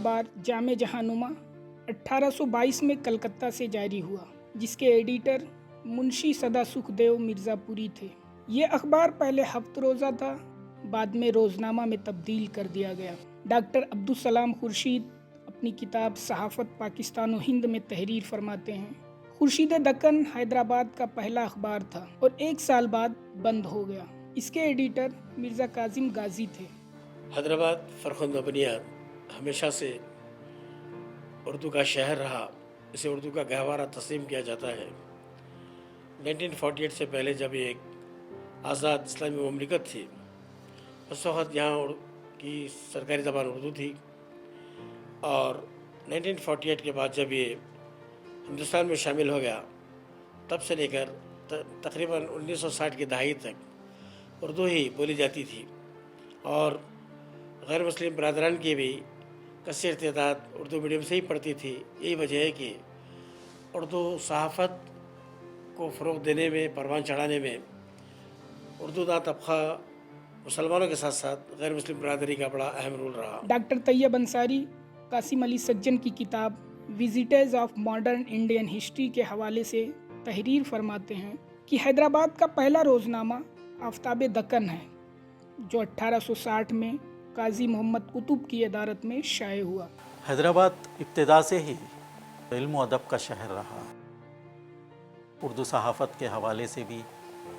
अखबार जामे जहानुमा 1822 में कलकत्ता से जारी हुआ, जिसके एडिटर मुंशी सदा सुखदेव मिर्ज़ापुरी थे। ये अखबार पहले हफ्त रोज़ा था, बाद में रोज़नामा में तब्दील कर दिया गया। डॉक्टर अब्दुल सलाम खुर्शीद अपनी किताब सहाफ़त पाकिस्तान व हिंद में तहरीर फरमाते हैं, खुर्शीद दक्कन हैदराबाद का पहला अखबार था और 1 साल बाद बंद हो गया। इसके एडिटर मिर्ज़ा काजिम गाजी थे। हैदराबाद फ़रख़ुंद बुनियाद हमेशा से उर्दू का शहर रहा। इसे उर्दू का गहवारा तस्लीम किया जाता है। 1948 से पहले जब ये एक आज़ाद इस्लामी ममलिकत थी, उस वक़्त यहाँ की सरकारी ज़बान उर्दू थी, और 1948 के बाद जब ये हिंदुस्तान में शामिल हो गया, तब से लेकर तकरीबन 1960 की दहाई तक उर्दू ही बोली जाती थी, और गैर मुस्लिम बरादरान की भी कसीर तादाद उर्दू मीडियम से ही पढ़ती थी। यही वजह है कि उर्दू सहाफ़त को फ़रोग़ देने में, परवान चढ़ाने में उर्दू दां तबक़ा मुसलमानों के साथ साथ गैर मुस्लिम बरादरी का बड़ा अहम रोल रहा। डॉक्टर तैयब अंसारी कासिम अली सज्जन की किताब visitors of modern Indian history के हवाले से तहरीर फरमाते हैं कि हैदराबाद का पहला रोज़नामा आफ्ताब दक्कन है, जो 1860 में काजी मोहम्मद कुतुब की अदालत में शाये हुआ। हैदराबाद इब्तिदा से ही इल्म अदब का शहर रहा। उर्दू सहाफ़त के हवाले से भी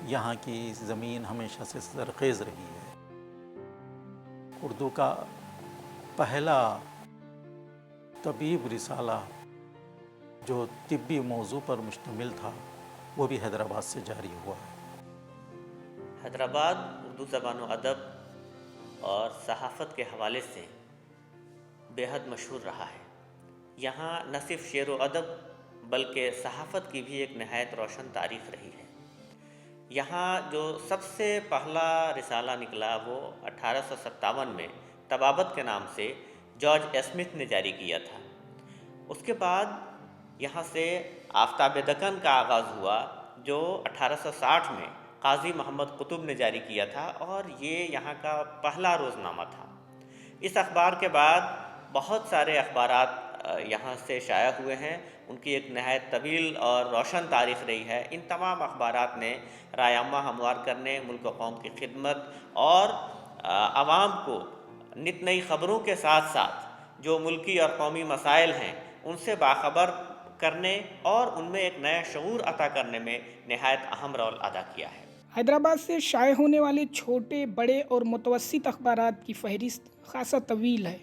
यहाँ की ज़मीन हमेशा से सरखेज़ रही है। उर्दू का पहला तबीब रिसाला जो तिब्बी मौजू पर मुश्तमिल था, वो भी हैदराबाद से जारी हुआ है। हैदराबाद उर्दू ज़बान व अदब और सहाफ़त के हवाले से बेहद मशहूर रहा है। यहाँ न सिर्फ शेर व अदब बल्कि सहाफ़त की भी एक नहायत रोशन तारीख़ रही है। यहाँ जो सबसे पहला रिसाला निकला वो 1857 में तबाबत के नाम से जॉर्ज स्मिथ ने जारी किया था। उसके बाद यहाँ से आफ्ताब दक्कन का आगाज़ हुआ, जो 1860 में काजी मोहम्मद कुतुब ने जारी किया था, और ये यहाँ का पहला रोज़नामा था। इस अखबार के बाद बहुत सारे अखबारात यहाँ से शाया हुए हैं। उनकी एक नहायत तवील और रोशन तारीख़ रही है। इन तमाम अखबारात ने रायामा हमवार करने, मुल्क व कौम की खिदमत और आवाम को नित नई ख़बरों के साथ साथ जो मुल्की और कौमी मसाइल हैं उनसे बाखबर करने और उनमें एक नया शऊर अता करने में नहायत अहम रोल अदा किया है। हैदराबाद से शाये होने वाले छोटे, बड़े और मुतवस्सित अखबारात की फहरिस्त खासा तवील है,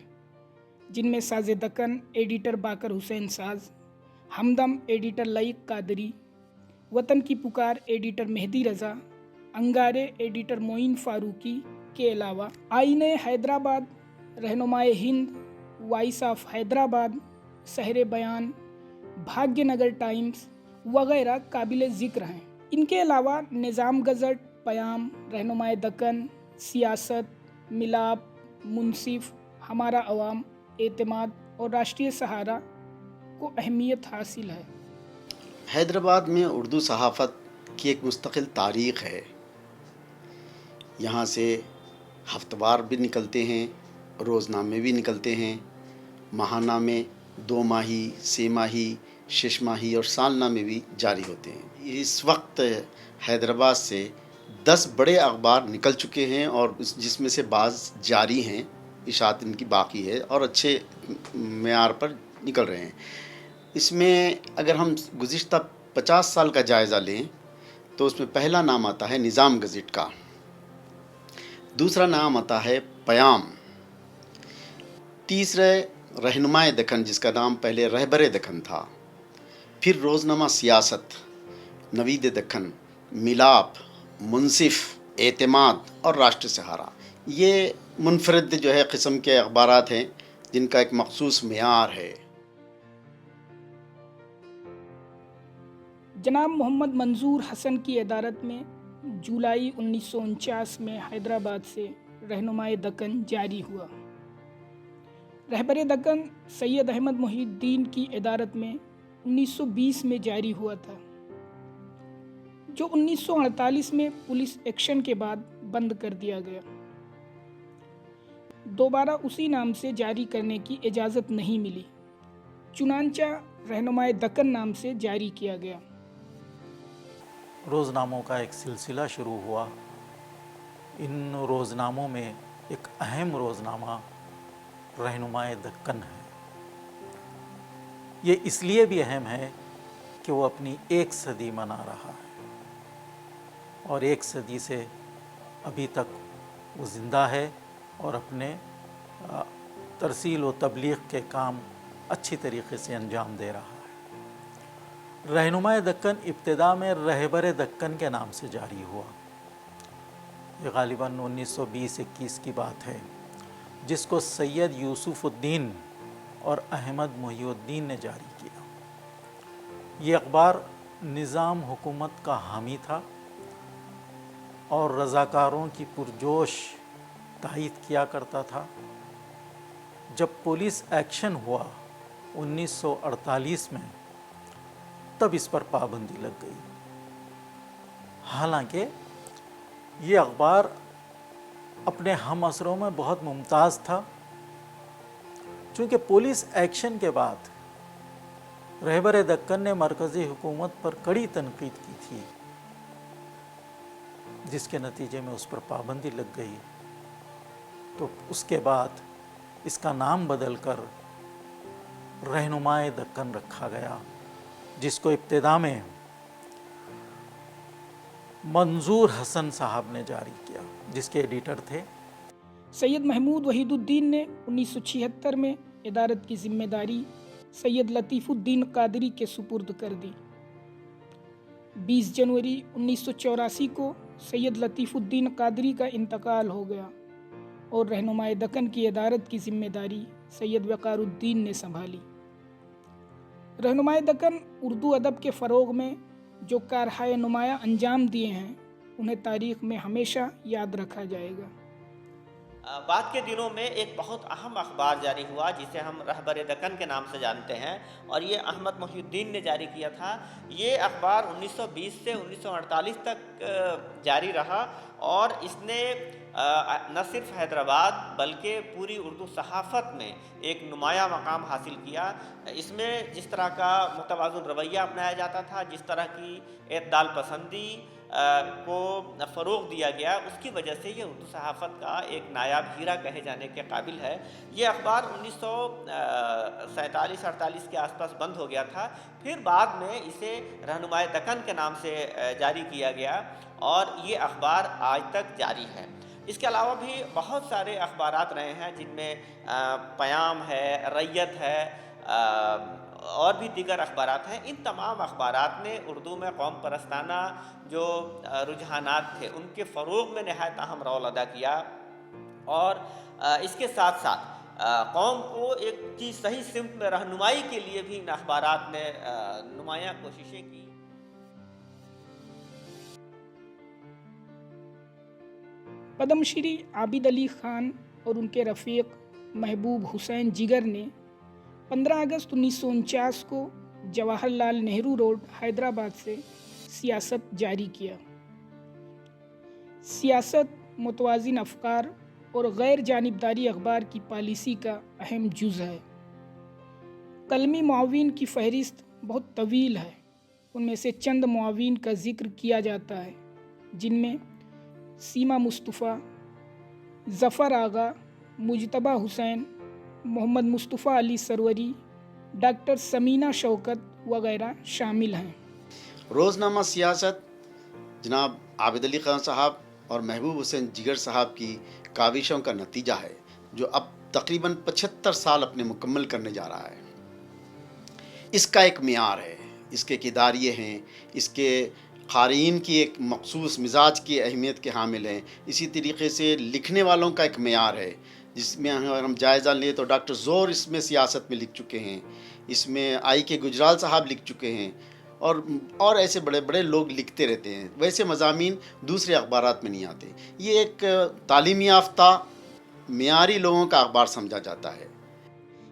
जिनमें साज़ दक्कन एडिटर बाकर हुसैन साज, हमदम एडिटर लईक कादरी, वतन की पुकार एडिटर मेहदी रज़ा, अंगारे एडिटर मोइन फारूकी के अलावा आईने हैदराबाद, रहनुमाए हिंद, वॉइस ऑफ हैदराबाद, सहरे बयान, भाग्यनगर टाइम्स वगैरह काबिल ज़िक्र हैं। इनके अलावा निज़ाम गज़ट, पयाम, रहनुमाए दक्कन, सियासत, मिलाप, मुंसिफ, हमारा अवाम, एतमाद और राष्ट्रीय सहारा को अहमियत हासिल है। हैदराबाद में उर्दू सहाफ़त की एक मुस्तकिल तारीख़ है। यहाँ से हफ्तवार भी निकलते हैं, रोज़नामे भी निकलते हैं, माहानामे, 2 माही, 6 माही, 6 माही और सालनामे भी जारी होते हैं। इस वक्त हैदराबाद से 10 बड़े अखबार निकल चुके हैं, और जिसमें से बाज़ जारी हैं, इशात इनकी बाकी है और अच्छे मेयार पर निकल रहे हैं। इसमें अगर हम गुज़िश्ता 50 साल का जायज़ा लें तो उसमें पहला नाम आता है निज़ाम गज़ट का, दूसरा नाम आता है पयाम, तीसरे रहनुमाए दक्कन जिसका नाम पहले रहबरे दक्कन था, फिर रोज़नामा सियासत, नवीद दक्कन, मिलाप, मुंसिफ, एतमाद और राष्ट्रीय सहारा। ये मुनफरद जो है किस्म के अखबारात हैं जिनका एक मखसूस मेयार है। जनाब मोहम्मद मंजूर हसन की अदालत में जुलाई 1949 में हैदराबाद से रहनुमाए दक्कन जारी हुआ। रहबरे दक्कन सैयद अहमद मोहिउद्दीन की अदालत में 1920 में जारी हुआ था, जो 1948 में पुलिस एक्शन के बाद बंद कर दिया गया। दोबारा उसी नाम से जारी करने की इजाज़त नहीं मिली, चुनांचा रहनुमाए दक्कन नाम से जारी किया गया। रोज़नामों का एक सिलसिला शुरू हुआ। इन रोज़नामों में एक अहम रोज़नामा रहनुमाए दक्कन है। ये इसलिए भी अहम है कि वो अपनी 1 सदी मना रहा है और 1 सदी से अभी तक वो ज़िंदा है और अपने तरसील व तबलीग के काम अच्छी तरीके से अंजाम दे रहा है। रहनुमाए दक्कन इब्तिदा में रहबर दक्कन के नाम से जारी हुआ। ये गालिबन 1920-21 की बात है, जिसको सैयद यूसुफुद्दीन और अहमद मुहिउद्दीन ने जारी किया। ये अखबार निज़ाम हुकूमत का हामी था और रज़ाकारों की पुरजोश तायीद किया करता था। जब पुलिस एक्शन हुआ 1948 में, तब इस पर पाबंदी लग गई। हालांकि ये अखबार अपने हम असरों में बहुत मुमताज़ था, चूँकि पुलिस एक्शन के बाद रहबर दक्कन ने मरकज़ी हुकूमत पर कड़ी तनकीद की थी, जिसके नतीजे में उस पर पाबंदी लग गई। तो उसके बाद इसका नाम बदल कर रहनुमाए दक्कन रखा गया, जिसको इब्तिदा में मंजूर हसन साहब ने जारी किया, जिसके एडिटर थे सैयद महमूद वहीदुद्दीन ने 1976 में इदारत की जिम्मेदारी सैयद लतीफ़ुद्दीन कादरी के सुपुर्द कर दी। 20 जनवरी 1984 को सैयद लतीफ़ुद्दीन कादरी का इंतकाल हो गया और रहनुमाए दक्कन की इदारत की जिम्मेदारी सैयद वक़ारुद्दीन ने संभाली। रहनुमाए दक्कन उर्दू अदब के फ़रोग़ में जो कारहाय नुमाया अंजाम दिए हैं, उन्हें तारीख़ में हमेशा याद रखा जाएगा। बाद के दिनों में एक बहुत अहम अखबार जारी हुआ, जिसे हम रहबर दक्कन के नाम से जानते हैं, और ये अहमद मुहिउद्दीन ने जारी किया था। ये अखबार 1920 से 1948 तक जारी रहा और इसने न सिर्फ हैदराबाद बल्कि पूरी उर्दू सहाफ़त में एक नुमाया मकाम हासिल किया। इसमें जिस तरह का मुतवाज़िन रवैया अपनाया जाता था, जिस तरह की एतदाल पसंदी को फ़रोग़ दिया गया, उसकी वजह से ये उर्दू सहाफ़त का एक नायाब हीरा कहे जाने के काबिल है। ये अखबार 1947-48 के आसपास बंद हो गया था। फिर बाद में इसे रहनुमाए दक्कन के नाम से जारी किया गया और ये अखबार आज तक जारी है। इसके अलावा भी बहुत सारे अखबारात रहे हैं, जिनमें पयाम है, रैयत है, और भी दीगर अखबारात हैं। इन तमाम अखबारात ने उर्दू में कौम परस्ताना जो रुझानात थे, उनके फ़रोग़ में नहायत अहम रोल अदा किया और इसके साथ साथ कौम को एक की सही सिमत में रहनुमाई के लिए भी इन अखबारात ने नुमायाँ कोशिशें की। पद्मश्री आबिद अली ख़ान और उनके रफ़ीक महबूब हुसैन जिगर ने 15 अगस्त 1949 को जवाहरलाल नेहरू रोड हैदराबाद से सियासत जारी किया। सियासत मुतवाज़िन अफ़कार और गैर जानिबदारी अखबार की पॉलिसी का अहम जुज़ है। कलमी मुआविन की फ़हरिस्त बहुत तवील है। उनमें से चंद मुआविन का ज़िक्र किया जाता है, जिनमें सीमा मुस्तफ़ा, ज़फ़र आगा, मुजतबा हुसैन, मोहम्मद मुस्तफ़ा अली सरवरी, डॉक्टर समीना शौकत वगैरह शामिल हैं। रोज़नामा सियासत जनाब आबिद अली ख़ान साहब और महबूब हुसैन जिगर साहब की काविशों का नतीजा है, जो अब तकरीबन 75 साल अपने मुकम्मल करने जा रहा है। इसका एक मियार है, इसके किरदारिये हैं, इसके क़ारीन की एक मख़सूस मिजाज की अहमियत के हामिल हैं। इसी तरीके से लिखने वालों का एक मियार है, जिसमें अगर हम जायज़ा लें तो डॉक्टर ज़ोर इसमें सियासत में लिख चुके हैं, इसमें आई के गुजराल साहब लिख चुके हैं और ऐसे बड़े बड़े लोग लिखते रहते हैं। वैसे मज़ामीन दूसरे अखबारात में नहीं आते। ये एक तालीमी याफ्ता मियारी लोगों का अखबार समझा जाता है।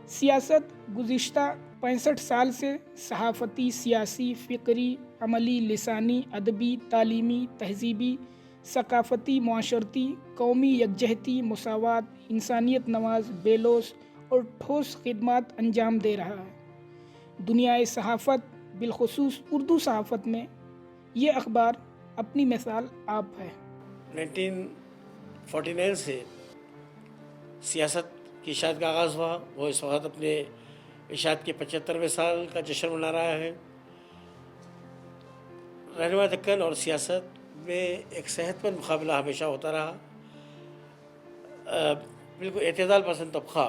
सियासत गुज़िश्ता 65 साल से सहाफ़ती, सियासी, फ़िक्री, अमली, लिसानी, अदबी, तालीमी, तहज़ीबी, ثقافتی، معاشرتی، قومی یکجہتی، مساوات، انسانیت نواز، بیلوس اور ٹھوس خدمات انجام دے رہا ہے۔ دنیائے صحافت، بالخصوص اردو صحافت میں یہ اخبار اپنی مثال آپ ہے۔ 1949 سے سیاست کی اشاعت کا آغاز ہوا، وہ اس وقت اپنے اشاعت کے 75ویں سال کا جشن منا رہا ہے۔ رہنما دکن اور سیاست میں ایک صحت مند مقابلہ ہمیشہ ہوتا رہا۔ بالکل اعتدال پسند طبقہ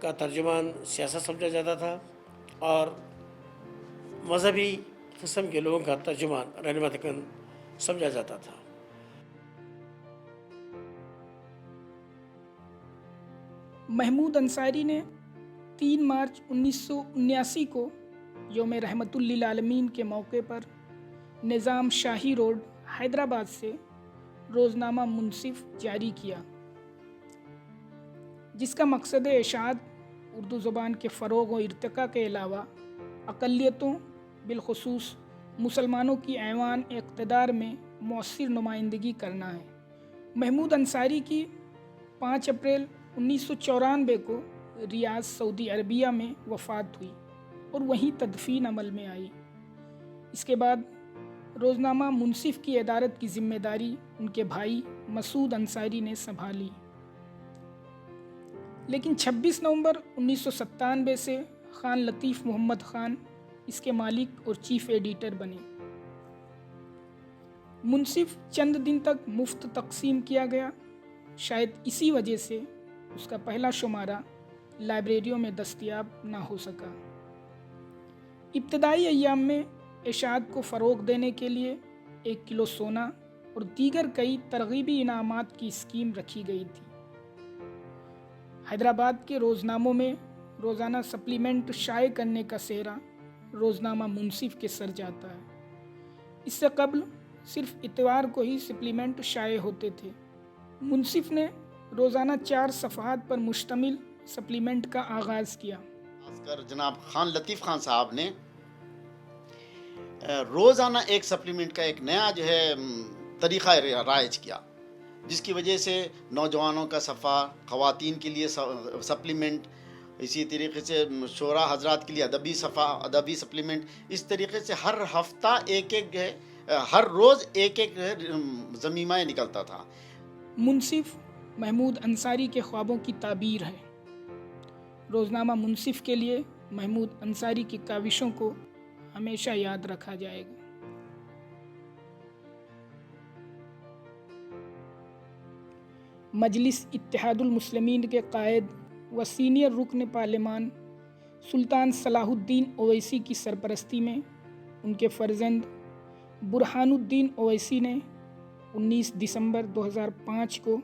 کا ترجمان سیاست سمجھا جاتا تھا اور مذہبی قسم کے لوگوں کا ترجمان رہنما دکن سمجھا جاتا تھا۔ محمود انصاری نے 3 مارچ 1979 کو یوم رحمت للعالمین کے موقع پر نظام شاہی روڈ حیدرآباد سے روزنامہ منصف جاری کیا، جس کا مقصد اشاعت اردو زبان کے فروغ و ارتقاء کے علاوہ اقلیتوں بالخصوص مسلمانوں کی ایوان اقتدار میں مؤثر نمائندگی کرنا ہے۔ محمود انصاری کی 5 اپریل 1994 کو ریاض سعودی عربیہ میں وفات ہوئی اور وہیں تدفین عمل میں آئی۔ اس کے بعد روزنامہ منصف کی ادارت کی ذمہ داری ان کے بھائی مسعود انصاری نے سنبھالی، لیکن 26 نومبر 1997 سے خان لطیف محمد خان اس کے مالک اور چیف ایڈیٹر بنے۔ منصف چند دن تک مفت تقسیم کیا گیا، شاید اسی وجہ سے اس کا پہلا شمارہ لائبریریوں میں دستیاب نہ ہو سکا۔ ابتدائی ایام میں اشاعت کو فروغ دینے کے لیے 1 کلو سونا اور دیگر کئی ترغیبی انعامات کی اسکیم رکھی گئی تھی۔ حیدرآباد کے روزناموں میں روزانہ سپلیمنٹ شائع کرنے کا سہرا روزنامہ منصف کے سر جاتا ہے۔ اس سے قبل صرف اتوار کو ہی سپلیمنٹ شائع ہوتے تھے۔ منصف نے روزانہ 4 صفحات پر مشتمل سپلیمنٹ کا آغاز کیا۔ خاص کر جناب خان لطیف خان صاحب نے روزانہ ایک سپلیمنٹ کا ایک نیا طریقہ رائج کیا، جس کی وجہ سے نوجوانوں کا صفحہ، خواتین کے لیے سپلیمنٹ، اسی طریقے سے شعراء حضرات کے لیے ادبی صفحہ، ادبی سپلیمنٹ، اس طریقے سے ہر ہفتہ ہر روز ایک ضمیمہ نکلتا تھا۔ منصف محمود انصاری کے خوابوں کی تعبیر ہے۔ روزنامہ منصف کے لیے محمود انصاری کی کاوشوں کو ہمیشہ یاد رکھا جائے گا۔ مجلس اتحاد المسلمین کے قائد و سینئر رکن پارلیمان سلطان صلاح الدین اویسی کی سرپرستی میں ان کے فرزند برہان الدین اویسی نے 19 دسمبر 2005 کو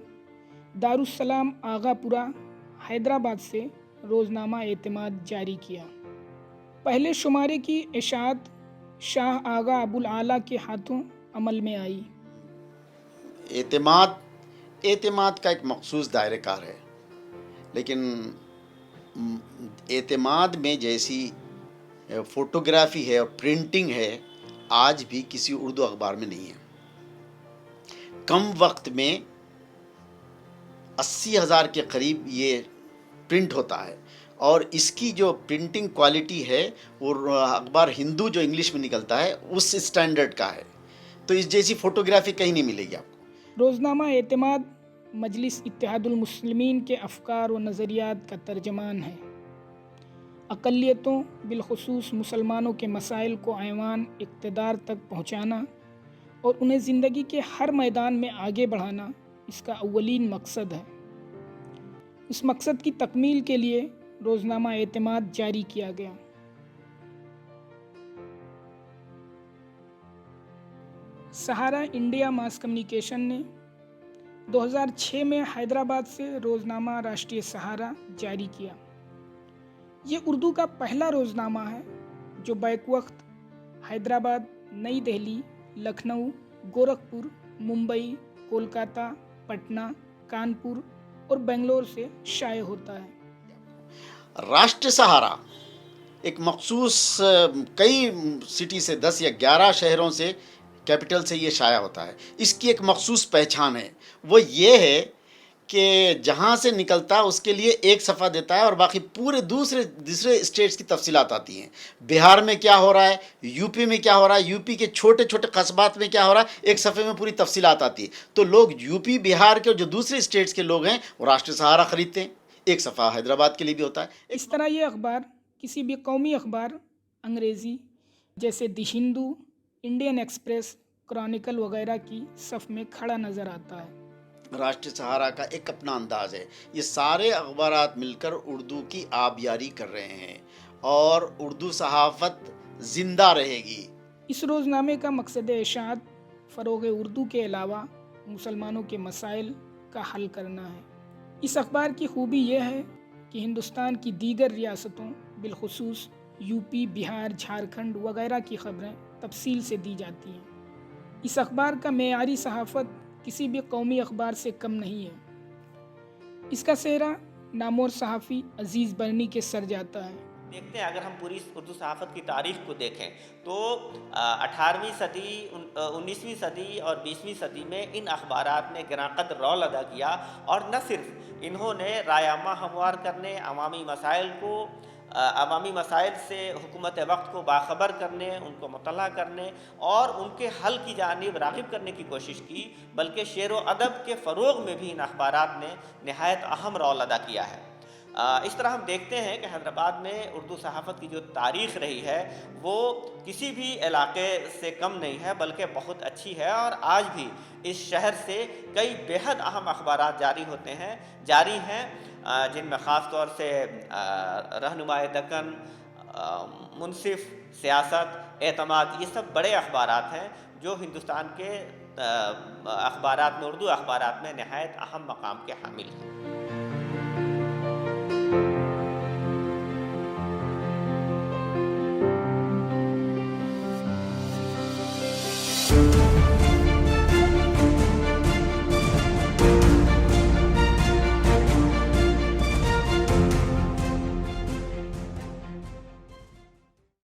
دارالسلام آغا پورہ حیدرآباد سے روزنامہ اعتماد جاری کیا۔ پہلے شمارے کی اشاعت شاہ آغا ابوالعالیٰ کے ہاتھوں عمل میں آئی۔ اعتماد کا ایک مخصوص دائرہ کار ہے، لیکن اعتماد میں جیسی فوٹوگرافی ہے اور پرنٹنگ ہے آج بھی کسی اردو اخبار میں نہیں ہے۔ کم وقت میں 80,000 کے قریب یہ پرنٹ ہوتا ہے، اور اس کی جو پرنٹنگ کوالٹی ہے وہ اخبار ہندو جو انگلش میں نکلتا ہے اس اسٹینڈرڈ کا ہے، تو اس جیسی فوٹوگرافی کہیں نہیں ملے گی آپ کو۔ روزنامہ اعتماد مجلس اتحاد المسلمین کے افکار و نظریات کا ترجمان ہے۔ اقلیتوں بالخصوص مسلمانوں کے مسائل کو ایوان اقتدار تک پہنچانا اور انہیں زندگی کے ہر میدان میں آگے بڑھانا اس کا اولین مقصد ہے۔ اس مقصد کی تکمیل کے لیے روزنامہ اعتماد جاری کیا گیا۔ سہارا انڈیا ماس کمیونیکیشن نے 2006 میں حیدرآباد سے روزنامہ راشٹریہ سہارا جاری کیا۔ یہ اردو کا پہلا روزنامہ ہے جو بیک وقت حیدرآباد، نئی دہلی، لکھنؤ، گورکھپور، ممبئی، کولکاتہ، پٹنہ، کانپور اور بنگلور سے شائع ہوتا ہے۔ راشٹر سہارا ایک مخصوص کئی سٹی سے 10 یا 11 شہروں سے कैपिटल से ये शाया होता है। इसकी एक मखसूस पहचान है, वो ये है कि जहाँ से निकलता है उसके लिए एक सफ़ा देता है और बाकी पूरे दूसरे स्टेट्स की तफसीलात आती हैं। बिहार में क्या हो रहा है, यूपी में क्या हो रहा है, यूपी के छोटे छोटे कस्बात में क्या हो रहा है, एक सफ़े में पूरी तफसीलात आती है। तो लोग यूपी बिहार के जो दूसरे स्टेट्स के लोग हैं वो राष्ट्रीय सहारा ख़रीदते हैं। एक सफ़ा हैदराबाद के लिए भी होता है। इस तरह ये अखबार किसी भी कौमी अखबार अंग्रेज़ी जैसे the Hindu, Indian express, Chronicle वगैरह की सफ़ में खड़ा नज़र आता है। राष्ट्रीय सहारा का एक अपना अंदाज़ है। ये सारे अखबारात मिलकर उर्दू की आबियारी कर रहे हैं और उर्दू सहाफ़त ज़िंदा रहेगी। इस रोज़नामे का मकसद इरशाद फ़रोग़ उर्दू के अलावा मुसलमानों के मसाइल का हल करना है। इस अखबार की खूबी यह है कि हिंदुस्तान की दीगर रियासतों बिलखुसूस यूपी, बिहार, झारखंड वगैरह की ख़बरें तफसील से दी जाती हैं। इस अखबार का मेयारी सहाफ़त किसी भी कौमी अखबार से कम नहीं है। इसका सेहरा नामवर सहाफ़ी अज़ीज़ बरनी के सर जाता है। देखते हैं, अगर हम पूरी उर्दू सहाफ़त की तारीख़ को देखें तो 18वीं सदी, 19वीं सदी और 20वीं सदी में इन अखबारात ने गिराक़त रोल अदा किया। और न सिर्फ इन्होंने रायामा हमवार करने, अवामी मसाइल से हुकूमत वक्त को बाखबर करने, उनको मुतला करने और उनके हल की जानिब राग़िब करने की कोशिश की, बल्कि शेर व अदब के फ़रोग़ में भी इन अखबारात ने नहायत अहम रोल अदा किया है। इस तरह हम देखते हैं कि हैदराबाद में उर्दू सहाफ़त की जो तारीख़ रही है वो किसी भी इलाके से कम नहीं है, बल्कि बहुत अच्छी है। और आज भी इस शहर से कई बेहद अहम अखबारात जारी हैं, जिनमें ख़ास तौर से रहनुमाए दक्कन, मुनसिफ, सियासत, एतमाद, ये सब बड़े अखबारात हैं जो हिंदुस्तान के अखबारात में, उर्दू अखबारात में नहायत अहम मकाम के हामिल हैं।